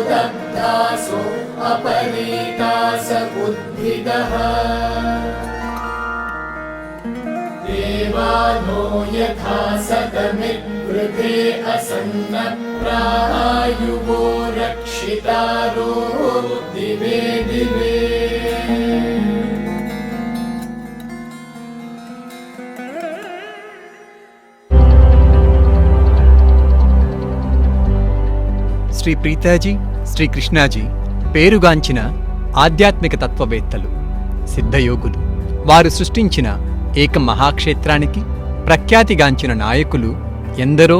दग्धासो अपरीतास उद्भिदः देवानो यथा सतमिद्वृधे असन्नप्रायुवो रक्षितारो दिवे दिवे శ్రీ ప్రీతాజీ, శ్రీ కృష్ణాజీ పేరుగాంచిన ఆధ్యాత్మిక తత్వవేత్తలు, సిద్ధయోగులు. వారు సృష్టించిన ఏక మహాక్షేత్రానికి ప్రఖ్యాతిగాంచిన నాయకులు ఎందరో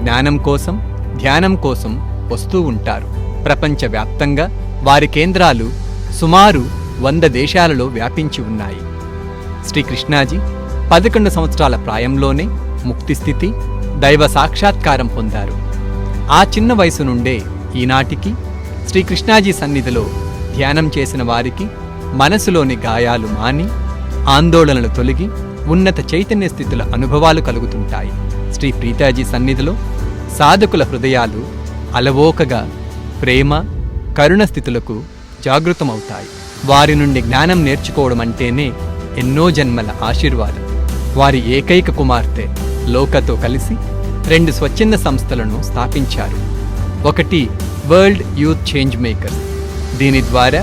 జ్ఞానం కోసం, ధ్యానం కోసం వస్తూ ఉంటారు. ప్రపంచవ్యాప్తంగా వారి కేంద్రాలు సుమారు 100 దేశాలలో వ్యాపించి ఉన్నాయి. శ్రీకృష్ణాజీ 11 సంవత్సరాల ప్రాయంలోనే ముక్తిస్థితి, దైవ సాక్షాత్కారం పొందారు. ఆ చిన్న వయసు నుండే ఈనాటికి శ్రీకృష్ణాజీ సన్నిధిలో ధ్యానం చేసిన వారికి మనసులోని గాయాలు మాని, ఆందోళనలు తొలగి ఉన్నత చైతన్య స్థితుల అనుభవాలు కలుగుతుంటాయి. శ్రీ ప్రీతాజీ సన్నిధిలో సాధకుల హృదయాలు అలవోకగా ప్రేమ, కరుణ స్థితులకు జాగృతమవుతాయి. వారి నుండి జ్ఞానం నేర్చుకోవడం అంటేనే ఎన్నో జన్మల ఆశీర్వాదం. వారి ఏకైక కుమార్తె లోకతో కలిసి 2 స్వచ్ఛంద సంస్థలను స్థాపించారు. ఒకటి వరల్డ్ యూత్ చేంజ్ మేకర్స్. దీని ద్వారా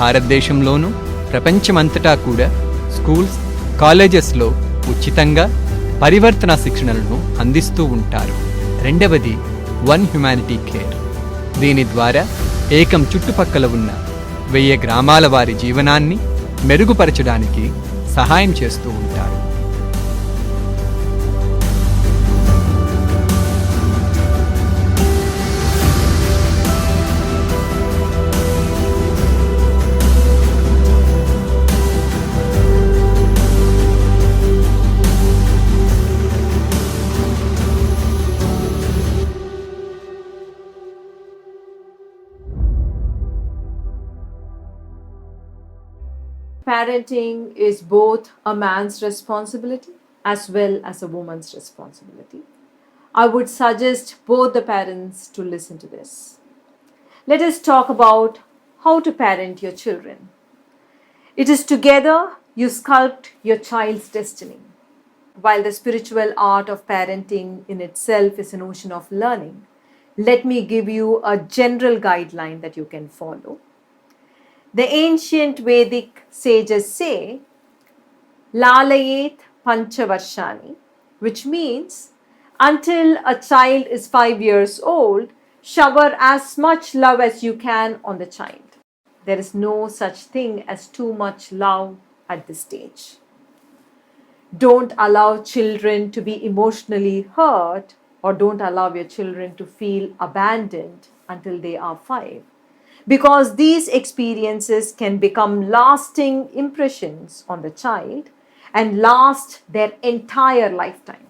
భారతదేశంలోనూ ప్రపంచమంతటా కూడా స్కూల్స్, కాలేజెస్లో ఉచితంగా పరివర్తన శిక్షణలను అందిస్తూ ఉంటారు. రెండవది వన్ హ్యుమానిటీ కేర్. దీని ద్వారా ఏకం చుట్టుపక్కల ఉన్న 1000 గ్రామాల వారి జీవనాన్ని మెరుగుపరచడానికి సహాయం చేస్తూ ఉంటారు. Parenting is both a man's responsibility as well as a woman's responsibility. I would suggest both the parents to listen to this. Let us talk about how to parent your children. It is together you sculpt your child's destiny. While the spiritual art of parenting in itself is an ocean of learning, let me give you a general guideline that you can follow. The ancient Vedic sages say, Lalayet Panchavarshani, which means until a child is 5 years old, shower as much love as you can on the child. There is no such thing as too much love at this stage. Don't allow children to be emotionally hurt, or don't allow your children to feel abandoned until they are 5. Because these experiences can become lasting impressions on the child and last their entire lifetime.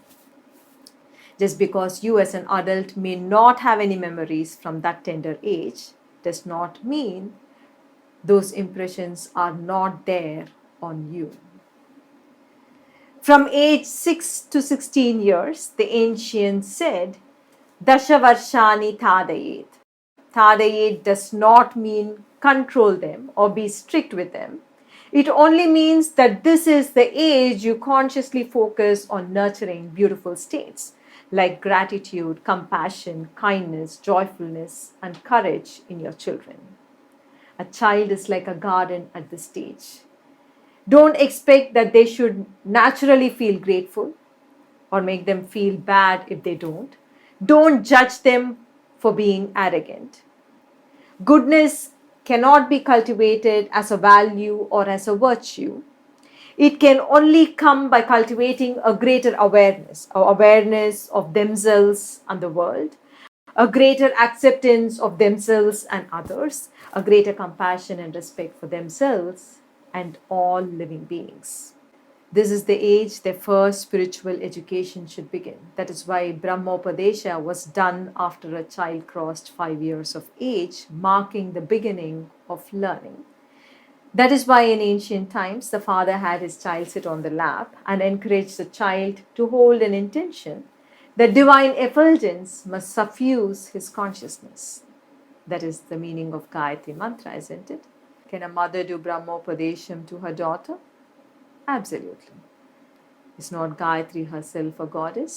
Just because you as an adult may not have any memories from that tender age does not mean those impressions are not there on you. From age 6 to 16 years, the ancients said, Dashavarshani Thadayet. Thadayet does not mean control them or be strict with them. It only means that this is the age you consciously focus on nurturing beautiful states like gratitude, compassion, kindness, joyfulness, and courage in your children. A child is like a garden at this stage. Don't expect that they should naturally feel grateful or make them feel bad if they don't. Don't judge them for being arrogant. Goodness cannot be cultivated as a value or as a virtue. It can only come by cultivating a greater awareness of themselves and the world, a greater acceptance of themselves and others, a greater compassion and respect for themselves and all living beings. This is the age their first spiritual education should begin. That is why Brahmopadesha was done after a child crossed 5 years of age, marking the beginning of learning. That is why in ancient times the father had his child sit on the lap and encouraged the child to hold an intention that divine effulgence must suffuse his consciousness. That is the meaning of Gayatri Mantra, isn't it? Can a mother do Brahmopadesham to her daughter? Absolutely. Is not Gayatri herself a goddess?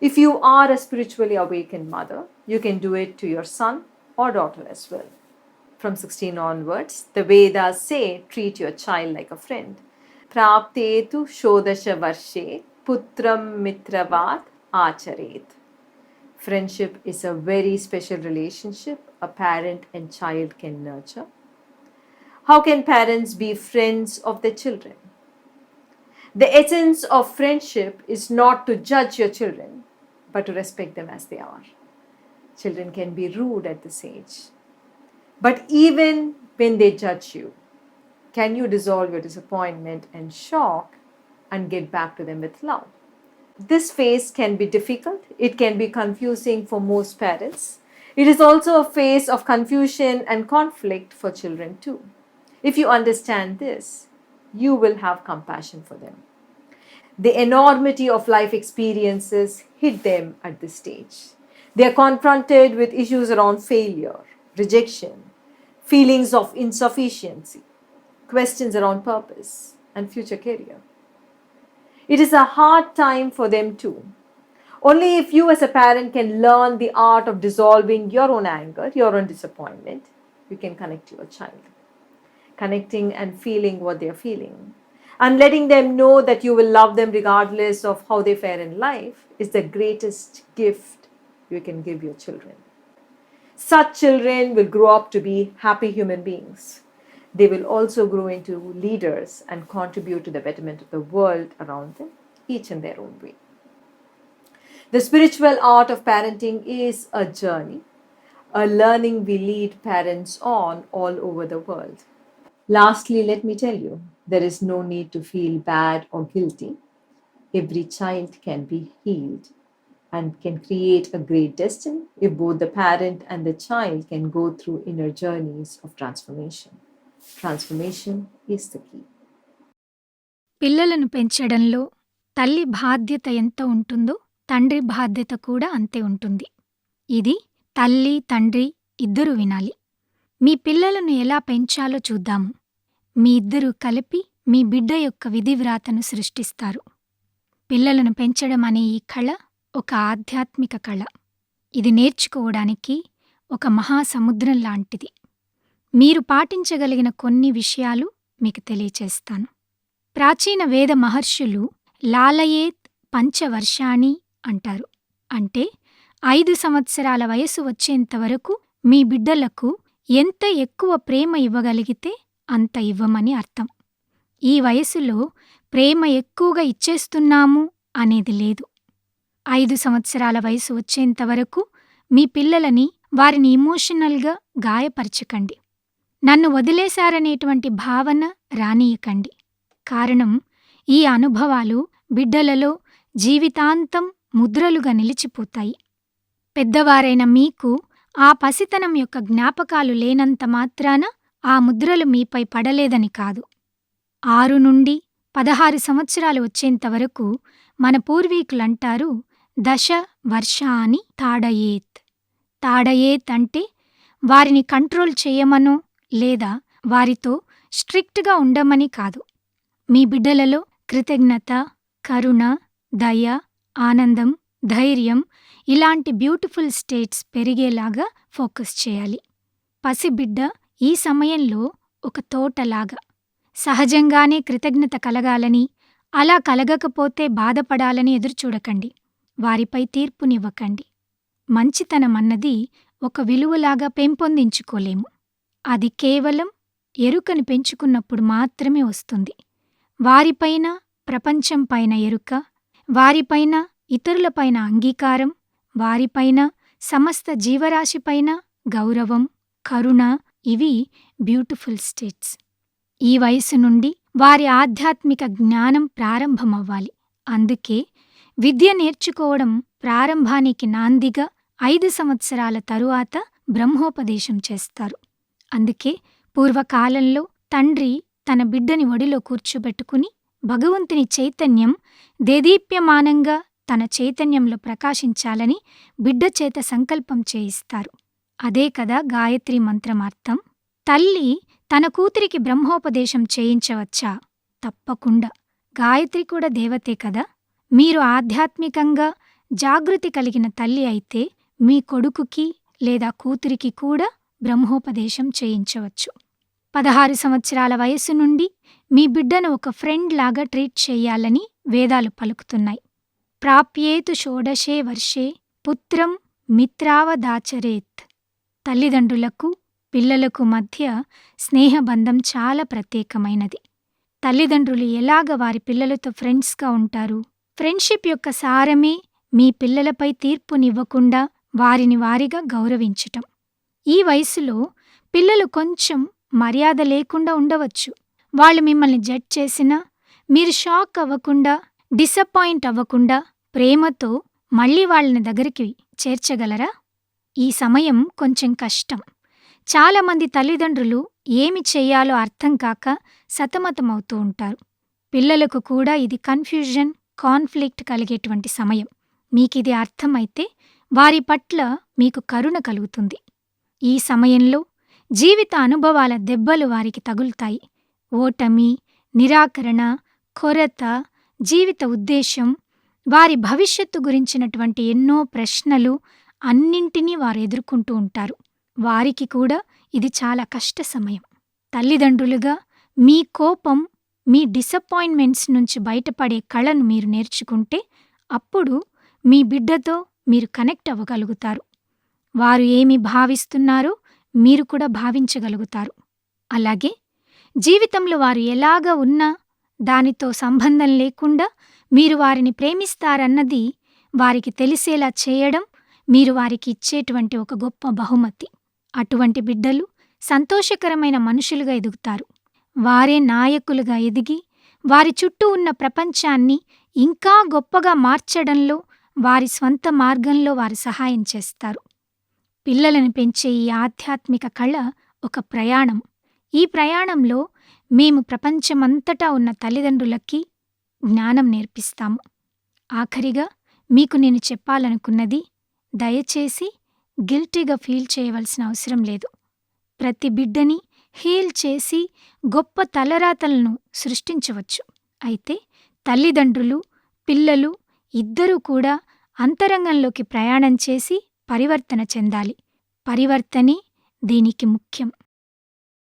If you are a spiritually awakened mother, you can do it to your son or daughter as well. From 16 onwards, the Vedas say treat your child like a friend. Praptetu shodasha varshe putram mitravat acharet. Friendship is a very special relationship a parent and child can nurture. How can parents be friends of their children? The essence of friendship is not to judge your children, but to respect them as they are. Children can be rude at this age. But even when they judge you, can you dissolve your disappointment and shock and get back to them with love? This phase can be difficult. It can be confusing for most parents. It is also a phase of confusion and conflict for children too. If you understand this, you will have compassion for them. The enormity of life experiences hit them at this stage. They are confronted with issues around failure, rejection, feelings of insufficiency, questions around purpose and future career. It is a hard time for them too. Only if you as a parent can learn the art of dissolving your own anger, your own disappointment, you can connect to your child. Connecting and feeling what they are feeling and letting them know that you will love them regardless of how they fare in life is the greatest gift you can give your children. Such children will grow up to be happy human beings. They will also grow into leaders and contribute to the betterment of the world around them, each in their own way. The spiritual art of parenting is a journey, a learning we lead parents on all over the world. Lastly, let me tell you, there is no need to feel bad or guilty. Every child can be healed and can create a great destiny if both the parent and the child can go through inner journeys of transformation. Transformation is the key. పిల్లలను పెంచడంలో తల్లి బాధ్యత ఎంత ఉంటుందో తండ్రి బాధ్యత కూడా అంతే ఉంటుంది. ఇది తల్లి, తండ్రి ఇద్దరూ వినాలి. మీ పిల్లలను ఎలా పెంచాలో చూద్దాము. మీ ఇద్దరూ కలిపి మీ బిడ్డ యొక్క విధివ్రాతను సృష్టిస్తారు. పిల్లలను పెంచడం అనే ఈ కళ ఒక ఆధ్యాత్మిక కళ. ఇది నేర్చుకోవడానికి ఒక మహాసముద్రం లాంటిది. మీరు పాటించగలిగిన కొన్ని విషయాలు మీకు తెలియచేస్తాను. ప్రాచీన వేద మహర్షులు లాలయేత్ పంచవర్షాణి అంటారు. అంటే 5 సంవత్సరాల వయసు వచ్చేంతవరకు మీ బిడ్డలకు ఎంత ఎక్కువ ప్రేమ ఇవ్వగలిగితే అంత ఇవ్వమని అర్థం. ఈ వయసులో ప్రేమ ఎక్కువగా ఇచ్చేస్తున్నాము అనేది లేదు. 5 సంవత్సరాల వయసు వచ్చేంతవరకు మీ పిల్లలని వారిని ఎమోషనల్గా గాయపరచకండి. నన్ను వదిలేశారనేటువంటి భావన రానీయకండి. కారణం ఈ అనుభవాలు బిడ్డలలో జీవితాంతం ముద్రలుగా నిలిచిపోతాయి. పెద్దవారైన మీకు ఆ పసితనం యొక్క జ్ఞాపకాలు లేనంత మాత్రాన ఆ ముద్రలు మీపై పడలేదని కాదు. 6 నుండి 16 సంవత్సరాలు వచ్చేంతవరకు మన పూర్వీకులంటారు దశ వర్షాని తాడయేత్. తాడయేత్ అంటే వారిని కంట్రోల్ చేయమనో లేదా వారితో స్ట్రిక్ట్గా ఉండమని కాదు. మీ బిడ్డలలో కృతజ్ఞత, కరుణ, దయ, ఆనందం, ధైర్యం ఇలాంటి బ్యూటిఫుల్ స్టేట్స్ పెరిగేలాగా ఫోకస్ చేయాలి. పసిబిడ్డ ఈ సమయంలో ఒక తోటలాగా సహజంగానే కృతజ్ఞత కలగాలని, అలా కలగకపోతే బాధపడాలని ఎదురుచూడకండి. వారిపై తీర్పునివ్వకండి. మంచితనం అన్నది ఒక విలువలాగా పెంపొందించుకోలేము. అది కేవలం ఎరుకను పెంచుకున్నప్పుడు మాత్రమే వస్తుంది. వారిపైన, ప్రపంచంపైన ఎరుక, వారిపైన, ఇతరులపైన అంగీకారం, వారిపైన, సమస్త జీవరాశిపైన గౌరవం, కరుణ ఇవి బ్యూటిఫుల్ స్టేట్స్. ఈ వయసు నుండి వారి ఆధ్యాత్మిక జ్ఞానం ప్రారంభమవ్వాలి. అందుకే విద్య నేర్చుకోవడం ప్రారంభానికి నాందిగా 5 సంవత్సరాల తరువాత బ్రహ్మోపదేశం చేస్తారు. అందుకే పూర్వకాలంలో తండ్రి తన బిడ్డని ఒడిలో కూర్చోబెట్టుకుని భగవంతుని చైతన్యం దేదీప్యమానంగా తన చైతన్యంలో ప్రకాశించాలని బిడ్డ చేత సంకల్పం చేయిస్తారు. అదే కదా గాయత్రి మంత్రం అర్థం. తల్లి తన కూతురికి బ్రహ్మోపదేశం చేయించవచ్చా? తప్పకుండా. గాయత్రి కూడా దేవతే కదా. మీరు ఆధ్యాత్మికంగా జాగృతి కలిగిన తల్లి అయితే మీ కొడుకుకి లేదా కూతురికి కూడా బ్రహ్మోపదేశం చేయించవచ్చు. 16 సంవత్సరాల వయస్సు నుండి మీ బిడ్డను ఒక ఫ్రెండ్ లాగా ట్రీట్ చేయాలని వేదాలు పలుకుతున్నాయి. ప్రాప్యేతు షోడశే వర్షే పుత్రం మిత్రావదాచరేత్. తల్లిదండ్రులకు పిల్లలకు మధ్య స్నేహబంధం చాలా ప్రత్యేకమైనది. తల్లిదండ్రులు ఎలాగ వారి పిల్లలతో ఫ్రెండ్స్గా ఉంటారు? ఫ్రెండ్షిప్ యొక్క సారమే మీ పిల్లలపై తీర్పునివ్వకుండా వారిని వారిగా గౌరవించటం. ఈ వయసులో పిల్లలు కొంచెం మర్యాద లేకుండా ఉండవచ్చు. వాళ్ళు మిమ్మల్ని జడ్జ్ చేసినా మీరు షాక్ అవ్వకుండా, డిసప్పాయింట్ అవ్వకుండా ప్రేమతో మళ్ళీ వాళ్ళని దగ్గరికి చేర్చగలరా? ఈ సమయం కొంచెం కష్టం. చాలామంది తల్లిదండ్రులు ఏమి చెయ్యాలో అర్థం కాక సతమతమవుతూ ఉంటారు. పిల్లలకు కూడా ఇది కన్ఫ్యూజన్, కాన్ఫ్లిక్ట్ కలిగేటువంటి సమయం. మీకిది అర్థమైతే వారి పట్ల మీకు కరుణ కలుగుతుంది. ఈ సమయంలో జీవిత అనుభవాల దెబ్బలు వారికి తగులుతాయి. ఓటమి, నిరాకరణ, కొరత, జీవిత ఉద్దేశం, వారి భవిష్యత్తు గురించినటువంటి ఎన్నో ప్రశ్నలు అన్నింటినీ వారు ఎదుర్కొంటూ ఉంటారు. వారికి కూడా ఇది చాలా కష్ట సమయం. తల్లిదండ్రులుగా మీ కోపం, మీ డిసప్పాయింట్మెంట్స్ నుంచి బయటపడే కళను మీరు నేర్చుకుంటే అప్పుడు మీ బిడ్డతో మీరు కనెక్ట్ అవ్వగలుగుతారు. వారు ఏమి భావిస్తున్నారో మీరు కూడా భావించగలుగుతారు. అలాగే జీవితంలో వారు ఎలాగ ఉన్నా దానితో సంబంధం లేకుండా మీరు వారిని ప్రేమిస్తారన్నది వారికి తెలిసేలా చేయడం మీరు వారికి ఇచ్చేటువంటి ఒక గొప్ప బహుమతి. అటువంటి బిడ్డలు సంతోషకరమైన మనుషులుగా ఎదుగుతారు. వారే నాయకులుగా ఎదిగి వారి చుట్టూ ఉన్న ప్రపంచాన్ని ఇంకా గొప్పగా మార్చడంలో వారి స్వంత మార్గంలో వారు సహాయం చేస్తారు. పిల్లలను పెంచే ఈ ఆధ్యాత్మిక కళ ఒక ప్రయాణం. ఈ ప్రయాణంలో మేము ప్రపంచమంతటా ఉన్న తల్లిదండ్రులకి జ్ఞానం నేర్పిస్తాము. ఆఖరిగా మీకు నేను చెప్పాలనుకున్నది, దయచేసి గిల్టీగా ఫీల్ చేయవలసిన అవసరం లేదు. ప్రతి బిడ్డని హీల్ చేసి గొప్ప తలరాతలను సృష్టించవచ్చు. అయితే తల్లిదండ్రులు, పిల్లలు ఇద్దరూ కూడా అంతరంగంలోకి ప్రయాణం చేసి పరివర్తన చెందాలి. పరివర్తనే దీనికి ముఖ్యం.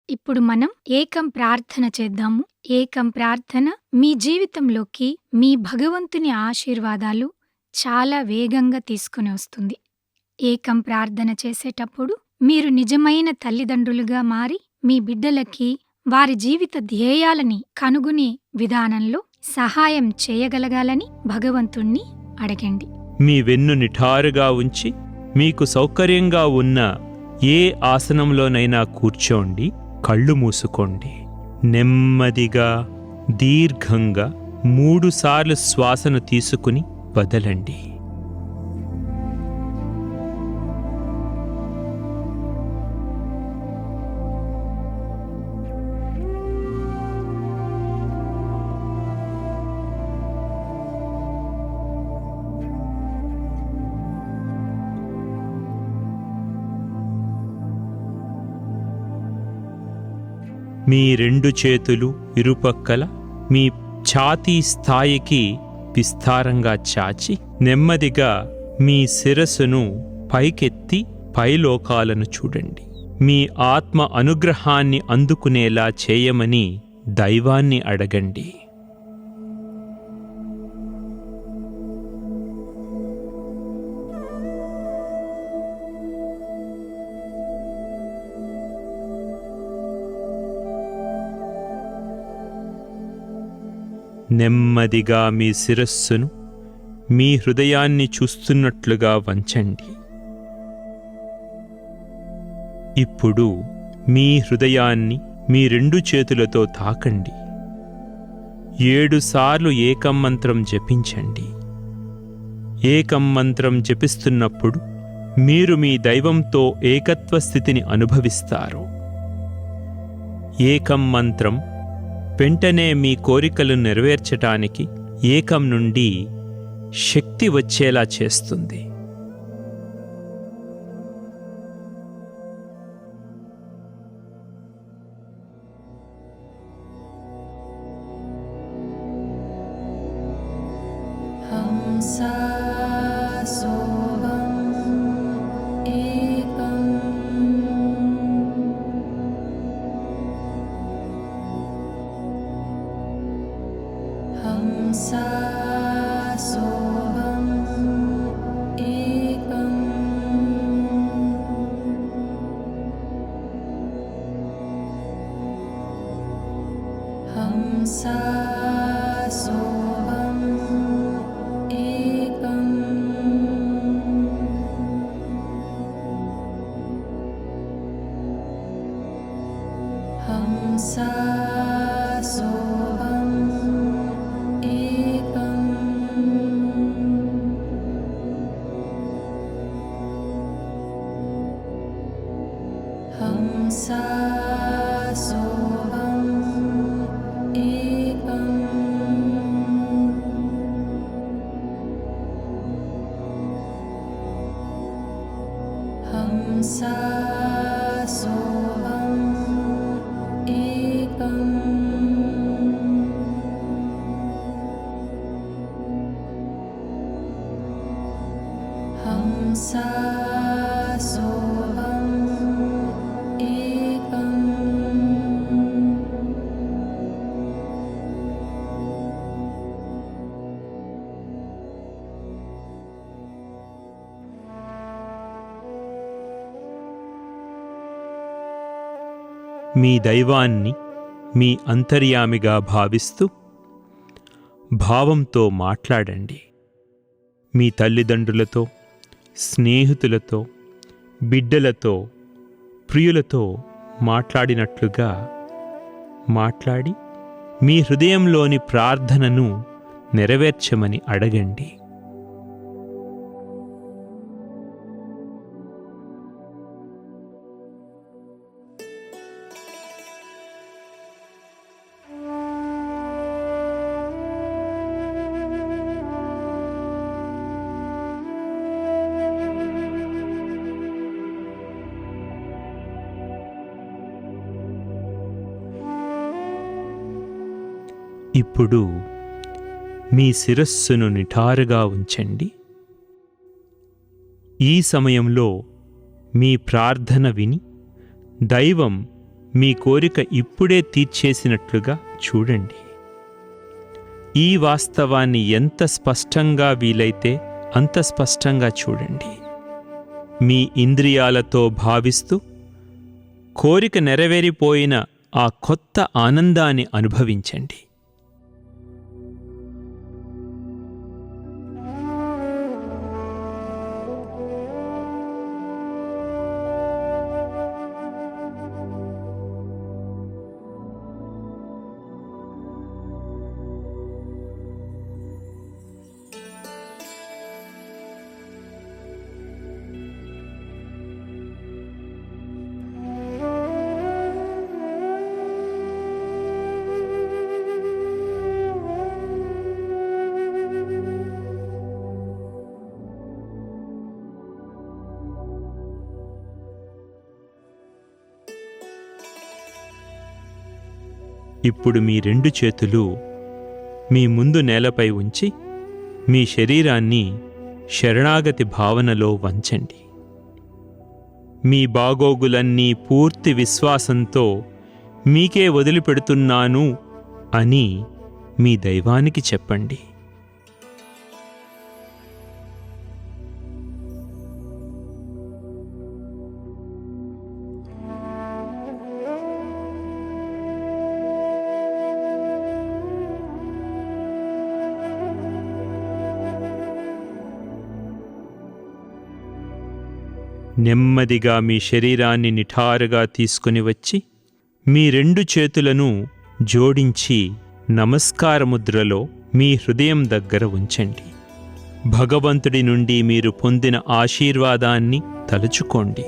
ఇప్పుడు మనం ఏకం ప్రార్థన చేద్దాము. ఏకం ప్రార్థన మీ జీవితంలోకి మీ భగవంతుని ఆశీర్వాదాలు చాలా వేగంగా తీసుకుని వస్తుంది. ఏకం ప్రార్థన చేసేటప్పుడు మీరు నిజమైన తల్లిదండ్రులుగా మారి మీ బిడ్డలకి వారి జీవిత ధ్యేయాలని కనుగొనే విధానంలో సహాయం చేయగలగాలని భగవంతుణ్ణి అడగండి. మీ వెన్ను నిఠారుగా ఉంచి మీకు సౌకర్యంగా ఉన్న ఏ ఆసనంలోనైనా కూర్చోండి. కళ్ళు మూసుకోండి. నెమ్మదిగా దీర్ఘంగా 3 సార్లు శ్వాసను తీసుకుని వదలండి. మీ 2 చేతులు ఇరుపక్కల మీ ఛాతీ స్థాయికి విస్తారంగా చాచి నెమ్మదిగా మీ శిరస్సును పైకెత్తి పైలోకాలను చూడండి. మీ ఆత్మ అనుగ్రహాన్ని అందుకునేలా చేయమని దైవాన్ని అడగండి. నెమ్మదిగా మీ శిరస్సును మీ హృదయాన్ని చూస్తున్నట్లుగా వంచండి. ఇప్పుడు మీ హృదయాన్ని మీ 2 చేతులతో తాకండి. 7 సార్లు ఏకం మంత్రం జపించండి. ఏకం మంత్రం జపిస్తున్నప్పుడు మీరు మీ దైవంతో ఏకత్వ స్థితిని అనుభవిస్తారు. ఏకం మంత్రం వెంటనే మీ కోరికలు నెరవేర్చటానికి ఏకం నుండి శక్తి వచ్చేలా చేస్తుంది. మీ దైవాన్ని మీ అంతర్యామిగా భావిస్తూ భావంతో మాట్లాడండి. మీ తల్లిదండ్రులతో, స్నేహితులతో, బిడ్డలతో, ప్రియులతో మాట్లాడినట్లుగా మాట్లాడి మీ హృదయంలోని ప్రార్థనను నెరవేర్చమని అడగండి. ఇప్పుడు మీ శిరస్సును నిటారుగా ఉంచండి. ఈ సమయంలో మీ ప్రార్థన విని దైవం మీ కోరిక ఇప్పుడే తీర్చేసినట్లుగా చూడండి. ఈ వాస్తవాన్ని ఎంత స్పష్టంగా వీలైతే అంత స్పష్టంగా చూడండి. మీ ఇంద్రియాలతో భావిస్తూ కోరిక నెరవేరిపోయిన ఆ కొత్త ఆనందాన్ని అనుభవించండి. ఇప్పుడు మీ రెండు చేతులు మీ ముందు నేలపై ఉంచి మీ శరీరాన్ని శరణాగతి భావనలో వంచండి. మీ బాగోగులన్నీ పూర్తి విశ్వాసంతో మీకే వదిలిపెడుతున్నాను అని మీ దైవానికి చెప్పండి. నెమ్మదిగా మీ శరీరాన్ని నిఠారుగా తీసుకుని వచ్చి మీ రెండు చేతులను జోడించి నమస్కార ముద్రలో మీ హృదయం దగ్గర ఉంచండి. భగవంతుడి నుండి మీరు పొందిన ఆశీర్వాదాన్ని తలుచుకోండి.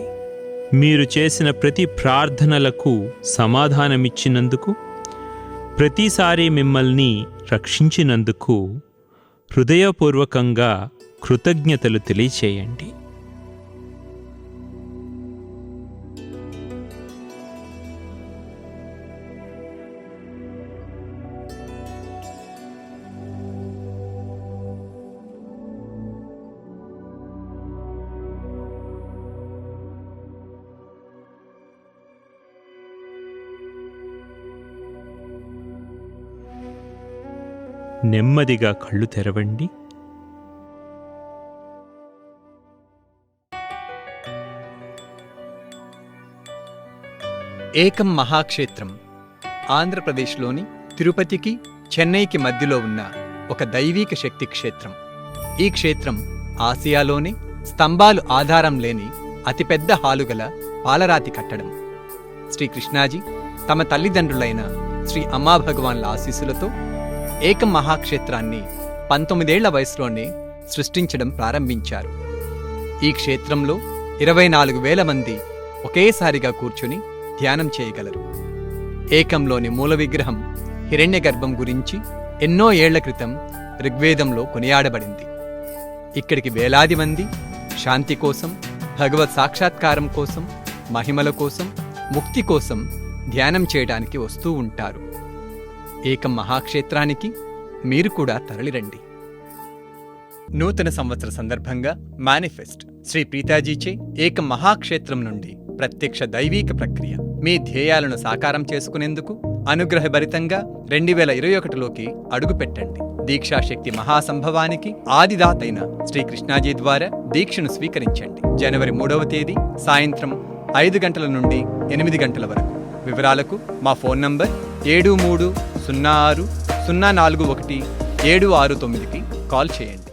మీరు చేసిన ప్రతి ప్రార్థనలకు సమాధానమిచ్చినందుకు, ప్రతిసారి మిమ్మల్ని రక్షించినందుకు హృదయపూర్వకంగా కృతజ్ఞతలు తెలియచేయండి. నెమ్మదిగా కళ్ళు తెరవండి. ఏకం మహాక్షేత్రం ఆంధ్రప్రదేశ్లోని తిరుపతికి చెన్నైకి మధ్యలో ఉన్న ఒక దైవీక శక్తి క్షేత్రం. ఈ క్షేత్రం ఆసియాలోనే స్తంభాలు ఆధారం లేని అతిపెద్ద హాలుగల పాలరాతి కట్టడం. శ్రీ కృష్ణాజీ తమ తల్లిదండ్రులైన శ్రీ అమ్మాభగవాన్ల ఆశీస్సులతో ఏకం మహాక్షేత్రాన్ని 19 ఏళ్ల వయసులోనే సృష్టించడం ప్రారంభించారు. ఈ క్షేత్రంలో 24,000 మంది ఒకేసారిగా కూర్చుని ధ్యానం చేయగలరు. ఏకంలోని మూల విగ్రహం హిరణ్యగర్భం గురించి ఎన్నో ఏళ్ల క్రితం ఋగ్వేదంలో కొనియాడబడింది. ఇక్కడికి వేలాది మంది శాంతి కోసం, భగవత్ సాక్షాత్కారం కోసం, మహిమల కోసం, ముక్తి కోసం ధ్యానం చేయడానికి వస్తూ ఉంటారు. ఏకం మహాక్షేత్రానికి మీరు కూడా తరలిరండి. నూతన సంవత్సర సందర్భంగా మేనిఫెస్ట్ శ్రీ ప్రీతాజీచే ఏకం మహాక్షేత్రం నుండి ప్రత్యక్ష దైవీక ప్రక్రియ. మీ ధ్యేయాలను సాకారం చేసుకునేందుకు అనుగ్రహభరితంగా 2021లోకి అడుగుపెట్టండి. దీక్షాశక్తి మహాసంభవానికి ఆదిదాతైన శ్రీ కృష్ణాజీ ద్వారా దీక్షను స్వీకరించండి. జనవరి 3వ తేదీ సాయంత్రం 5 గంటల నుండి 8 గంటల వరకు. వివరాలకు మా ఫోన్ నంబర్ 7306041769కి కాల్ చేయండి.